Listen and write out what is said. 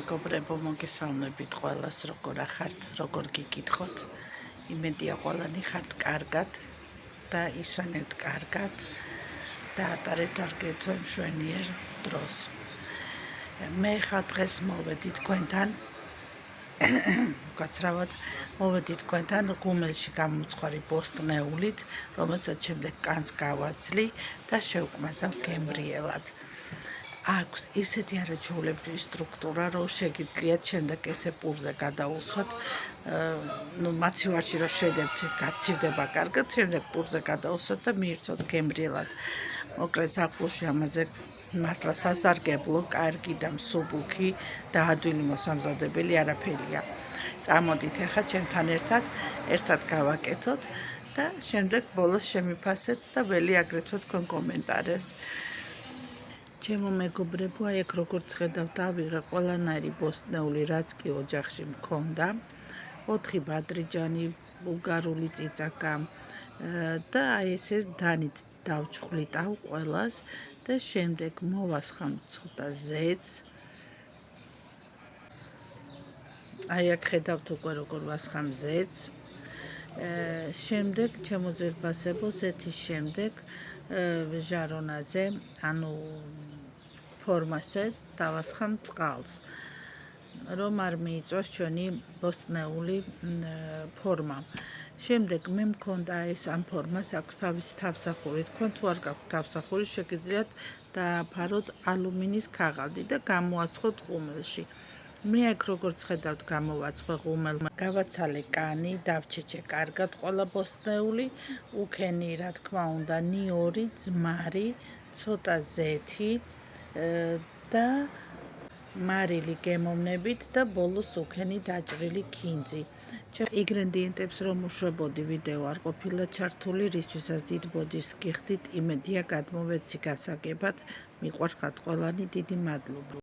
მეგობრებო, მოგესალმებით ყველას, როგორ ახართ, როგორ გიკითხოთ. იმედია ყველანი ხართ კარგად და ისვენებთ კარგად და ატარებთ არგეთო მშვენიერ დროს. მე ხა დღეს მოვედი თქვენთან გაცრავად მოვედი თქვენთან ღუმელში გამოცხარი ბოსტნეულით, რომელსაც შემდეგ კანს გავაცლი და შევკმასავ გემრიელად. აქვს ისეთი არაჩვეულებრივი სტრუქტურა, რომ შეგიძლიათ შემდეგ ესე პურზე გადაუსვათ, მაცივარში რომ შედებთ, გაცივდება კარგად, შემდეგ პურზე გადაუსვათ და მიირთოთ გემრიელად. მოკლედ ზაფხულში ამაზე მართლა სასარგებლო, კარგი და მსუბუქი და ადვილი მოსამზადებელი არაფერია. წამოდით ახლა ჩემთან ერთად გავაკეთოთ და შემდეგ ბოლოს შემიფასეთ და ველი აგრეთვე თქვენ კომენტარებს. ჩემო მეგობრებო, აი აქ როგორც ხედავთ, ავიღე ყველანაირი ბოსტნეული, რაც კი ოჯახში მქონდა, 4 ბადრიჯანი, ბულგარული წიწაკა და აი ესე დანით დავჩხვლიტავ ყველას და შემდეგ მოვასხამ ცოტა ზეთს. აი აქ ხედავთ უკვე როგორ ვასხამ ზეთს. შემდეგ ჩემო ძვირფასებო, ზეთის შემდეგ ჟარონაზე, ანუ ფორმაზე დავასხამ წყალს, რომ არ მიიწვას ჩვენი ბოსტნეული ფორმა. შემდეგ მე მქონდა ეს ამ ფორმას აქვს თავისი თავსახური. თქვენ თუ არ გაქვთ თავსახური, შეგიძლიათ დააფაროთ ალუმინის ქაღალდი და გამოაცხოთ ღუმელში. მე აქ როგორც ხედავთ, გამოვაცხე ღუმელმა, გავაცალე კანი, დავჩეჩე კარგად ყველა ბოსტნეული, უქენი რა თქმა უნდა ნიორი, ძმარი, ცოტა ზეთი და მარილი გემოვნებით და ბოლოს უქენი დაჭრილი ქინძი. ინგრედიენტებს რომ უშვებოდი, ვიდეო არ ყოფილა ჩართული, რისთვისაც დიდ ბოძის გიხდით, იმედია გადმოვეცი გასაგებად. მიყვარხართ ყველანი, დიდი მადლობა.